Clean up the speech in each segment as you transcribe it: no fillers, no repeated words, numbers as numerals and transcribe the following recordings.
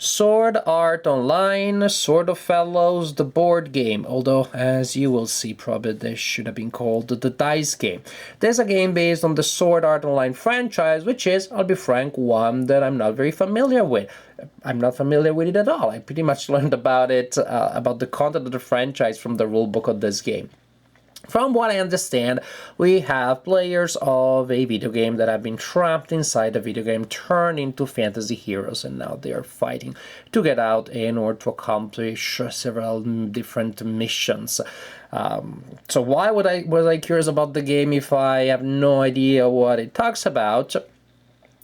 Sword Art Online, Sword of Fellows, the board game, although as you will see probably this should have been called the dice game. There's a game based on the Sword Art Online franchise, which is, I'll be frank, one that I'm not very familiar with. I'm not familiar with it at all. I pretty much learned about it, about the content of the franchise from the rulebook of this game. From what I understand, we have players of a video game that have been trapped inside a video game, turned into fantasy heroes, and now they are fighting to get out in order to accomplish several different missions. So why was I curious about the game if I have no idea what it talks about?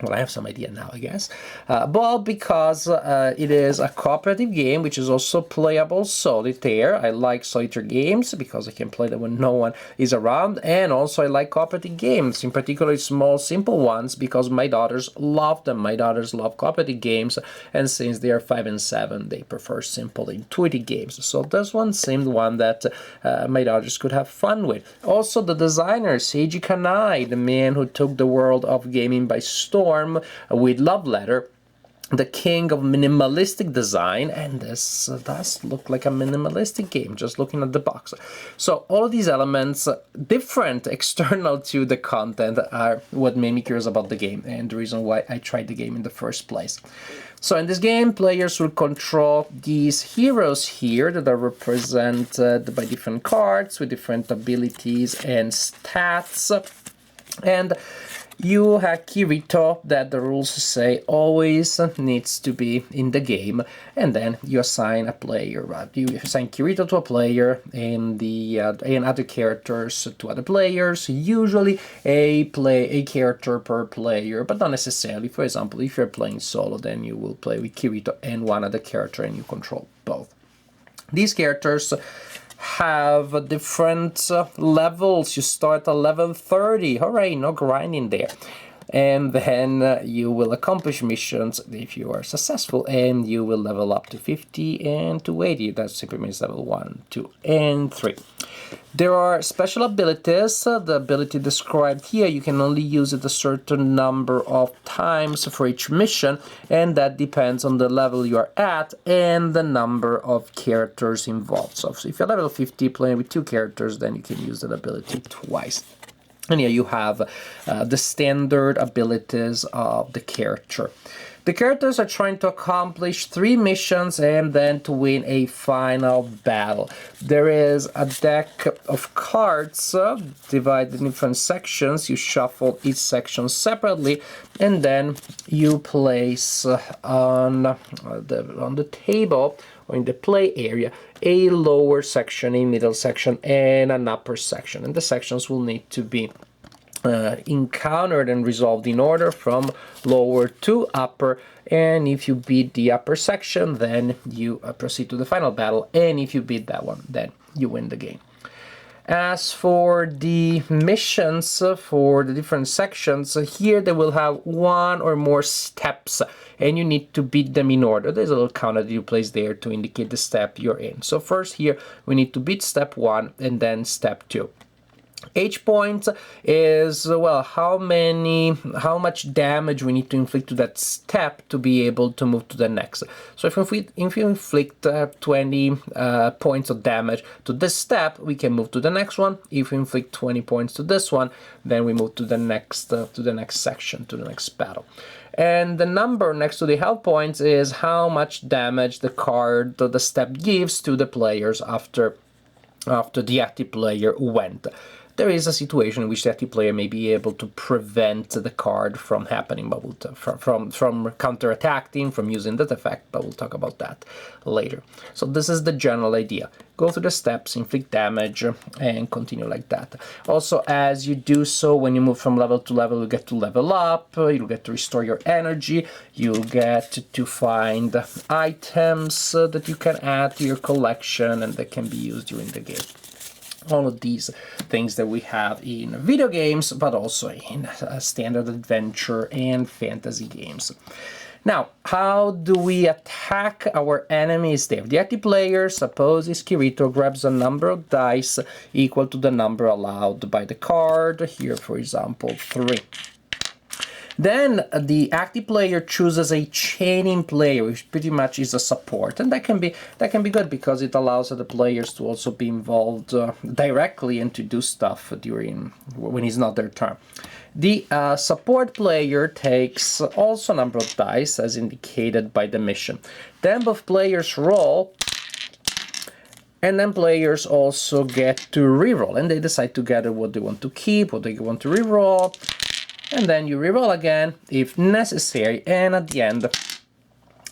Well, I have some idea now, I guess. Well, because it is a cooperative game, which is also playable solitaire. I like solitaire games because I can play them when no one is around. And also I like cooperative games, in particular small, simple ones, because my daughters love them. My daughters love cooperative games. And since they are 5 and 7, they prefer simple, intuitive games. So this one seemed one that my daughters could have fun with. Also, the designer, Seiji Kanai, the man who took the world of gaming by storm, with Love Letter, the king of minimalistic design, and this does look like a minimalistic game, just looking at the box. So all of these elements, different external to the content, are what made me curious about the game, and the reason why I tried the game in the first place. So in this game, players will control these heroes here that are represented by different cards with different abilities and stats, and you have Kirito that the rules say always needs to be in the game, and then you assign a player. You assign Kirito to a player and other characters to other players. Usually a character per player, but not necessarily. For example, if you're playing solo, then you will play with Kirito and one other character, and you control both. These characters have different levels. You start at level 30. Hooray, no grinding there. And then you will accomplish missions if you are successful, and you will level up to 50 and to 80. That simply means level 1, 2, and 3. There are special abilities. The ability described here, you can only use it a certain number of times for each mission, and that depends on the level you are at and the number of characters involved. So if you're level 50 playing with 2 characters, then you can use that ability twice. And here you have the standard abilities of the character. The characters are trying to accomplish 3 missions and then to win a final battle. There is a deck of cards divided in different sections. You shuffle each section separately, and then you place on the table or in the play area a lower section, a middle section, and an upper section. And the sections will need to be encountered and resolved in order from lower to upper, and if you beat the upper section, then you proceed to the final battle, and if you beat that one, then you win the game. As for the missions for the different sections, here they will have 1 or more steps, and you need to beat them in order. There's a little counter that you place there to indicate the step you're in. So first here, we need to beat step 1 and then step 2. H point is, well, how much damage we need to inflict to that step to be able to move to the next. So if you inflict 20 points of damage to this step, we can move to the next one. If we inflict 20 points to this one, then we move to the next section, to the next battle. And the number next to the health points is how much damage the step gives to the players after the active player went. There is a situation in which the active player may be able to prevent the card from happening, but from counter-attacking, from using that effect, but we'll talk about that later. So this is the general idea. Go through the steps, inflict damage, and continue like that. Also, as you do so, when you move from level to level, you get to level up, you'll get to restore your energy, you'll get to find items that you can add to your collection and that can be used during the game. All of these things that we have in video games, but also in standard adventure and fantasy games. Now, how do we attack our enemies there? The active player, supposes Kirito grabs a number of dice equal to the number allowed by the card. Here, for example, 3. Then the active player chooses a chaining player, which pretty much is a support, and that can be good because it allows the players to also be involved directly and to do stuff during when it's not their turn. The support player takes also a number of dice as indicated by the mission. Then both players roll, and then players also get to reroll, and they decide together what they want to keep, what they want to reroll, and then you reroll again if necessary, and at the end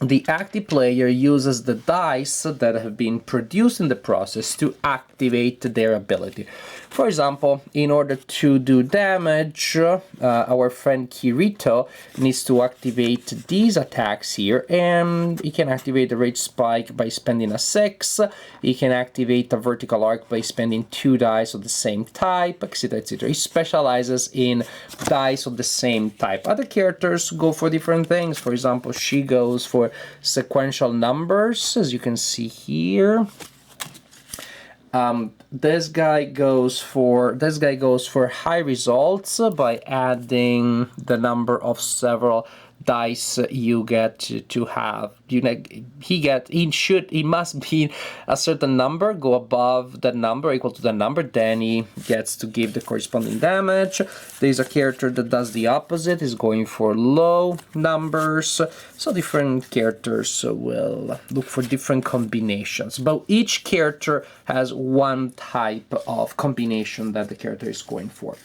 the active player uses the dice that have been produced in the process to activate their ability. For example, in order to do damage, our friend Kirito needs to activate these attacks here, and he can activate the Rage Spike by spending a 6, he can activate a Vertical Arc by spending 2 dice of the same type, etc, etc. He specializes in dice of the same type. Other characters go for different things. For example, she goes for sequential numbers, as you can see here. This guy goes for high results by adding the number of several dice you get to have. He must be a certain number, go above that number, equal to the number, then he gets to give the corresponding damage. There's a character that does the opposite, is going for low numbers, so different characters will look for different combinations, but each character has one type of combination that the character is going for.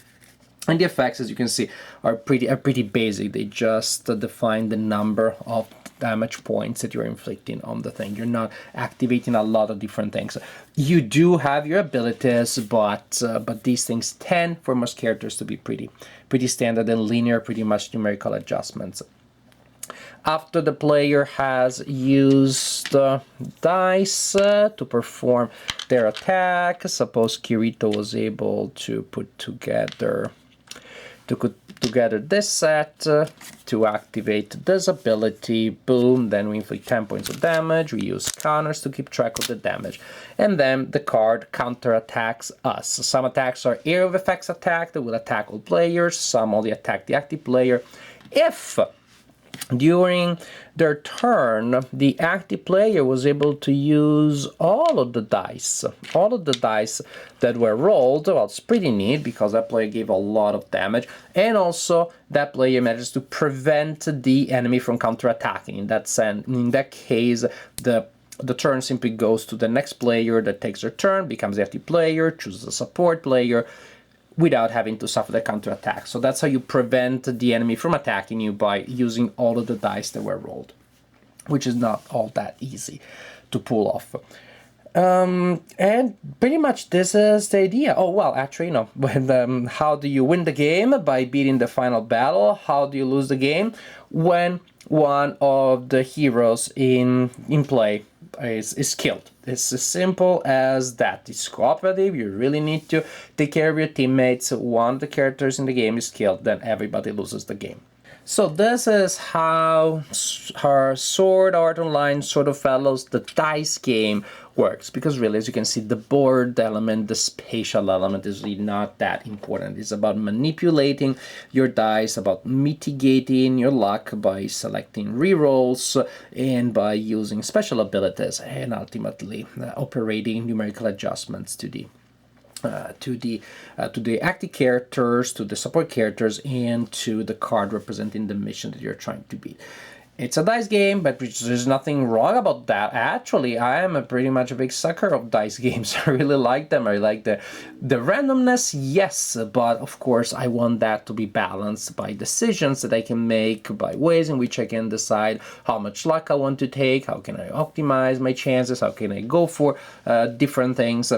And the effects, as you can see, are pretty basic. They just define the number of damage points that you're inflicting on the thing. You're not activating a lot of different things. You do have your abilities, but these things tend, for most characters, to be pretty standard and linear, pretty much numerical adjustments. After the player has used dice to perform their attack, suppose Kirito was able to put together this set to activate this ability, boom, then we inflict 10 points of damage, we use counters to keep track of the damage, and then the card counterattacks us. Some attacks are area of effects attack that will attack all players, some only attack the active player. If during their turn, the active player was able to use all of the dice that were rolled. Well, it's pretty neat because that player gave a lot of damage, and also that player manages to prevent the enemy from counterattacking. In that case, the turn simply goes to the next player that takes their turn, becomes the active player, chooses a support player, without having to suffer the counterattack. So that's how you prevent the enemy from attacking you, by using all of the dice that were rolled, which is not all that easy to pull off. And pretty much this is the idea. Oh, well, actually, when, how do you win the game? By beating the final battle. How do you lose the game? When one of the heroes in play is killed. It's as simple as that. It's cooperative. You really need to take care of your teammates. One of the characters in the game is killed, then everybody loses the game. So this is how her Sword Art Online Sword of Fellows, the dice game, works. Because really, as you can see, the board element, the spatial element is really not that important. It's about manipulating your dice, about mitigating your luck by selecting rerolls and by using special abilities, and ultimately operating numerical adjustments to the active characters, to the support characters, and to the card representing the mission that you're trying to beat. It's a dice game, but there's nothing wrong about that. Actually, I am pretty much a big sucker of dice games. I really like them. I like the randomness, yes, but of course I want that to be balanced by decisions that I can make, by ways in which I can decide how much luck I want to take, how can I optimize my chances, how can I go for different things.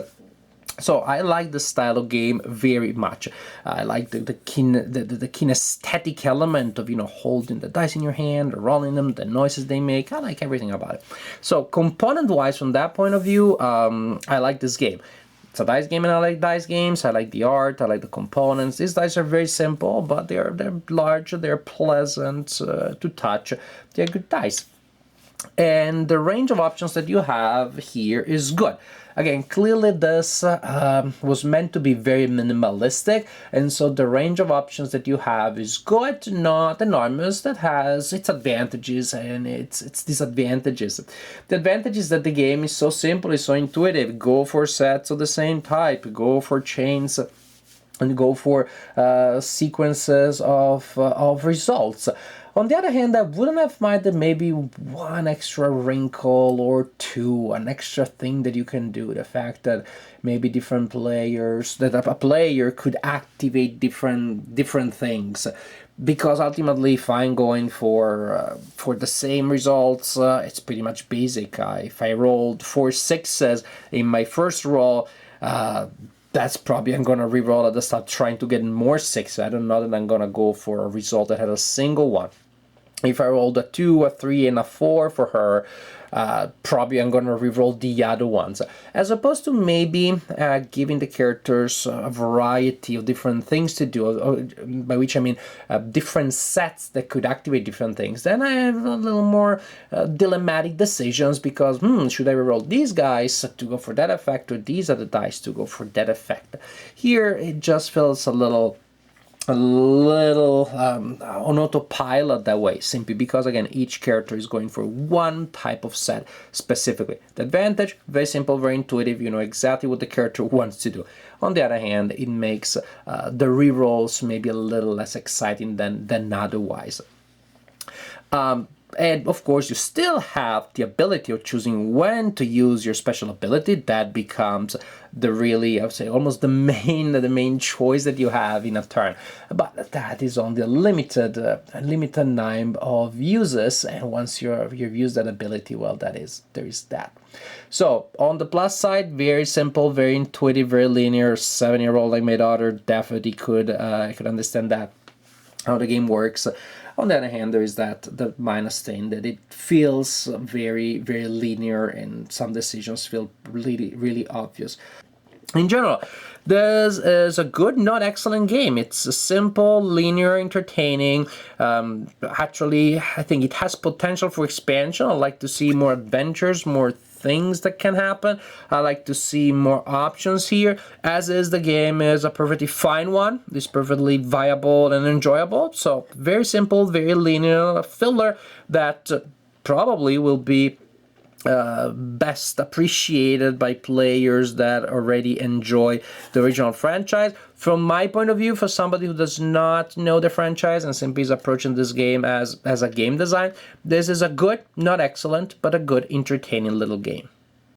So I like this style of game very much. I like the kinesthetic element of, holding the dice in your hand, rolling them, the noises they make. I like everything about it. So component-wise, from that point of view, I like this game. It's a dice game, and I like dice games. I like the art. I like the components. These dice are very simple, but they're large. They're pleasant to touch. They're good dice. and the range of options that you have here is good. Again, clearly this was meant to be very minimalistic, and so the range of options that you have is good, not enormous. That has its advantages and its disadvantages. The advantage is that the game is so simple, it's so intuitive. Go for sets of the same type, go for chains, and go for sequences of results. On the other hand, I wouldn't have minded maybe one extra wrinkle or two, an extra thing that you can do. The fact that maybe different players, that a player could activate different things. Because ultimately, if I'm going for the same results, it's pretty much basic. If I rolled 4 6s in my first roll, that's probably I'm going to reroll at the start trying to get more 6. I don't know that I'm going to go for a result that had a single one. If I rolled a 2, a 3, and a 4 for her, probably I'm going to reroll the other ones. As opposed to maybe giving the characters a variety of different things to do, by which I mean different sets that could activate different things. Then I have a little more dilemmatic decisions because, should I reroll these guys to go for that effect, or these are the dice to go for that effect? Here it just feels a little on autopilot that way, simply because, again, each character is going for one type of set specifically. The advantage, very simple, very intuitive, you know exactly what the character wants to do. On the other hand, it makes the rerolls maybe a little less exciting than otherwise. And of course, you still have the ability of choosing when to use your special ability. That becomes the really, I would say, almost the main choice that you have in a turn. But that is only a limited number of uses. And once you've used that ability, well, there is that. So on the plus side, very simple, very intuitive, very linear. 7-year-old like my daughter definitely could understand that, how the game works. On the other hand, there is the minus thing that it feels very, very linear and some decisions feel really, really obvious. In general, this is a good, not excellent game. It's a simple, linear, entertaining. Actually, I think it has potential for expansion. I'd like to see more adventures, more things that can happen. I like to see more options here. As is, the game is a perfectly fine one. It's perfectly viable and enjoyable. So very simple, very linear filler that probably will be best appreciated by players that already enjoy the original franchise. From my point of view, for somebody who does not know the franchise and simply is approaching this game as a game design, this is a good, not excellent, but a good, entertaining little game.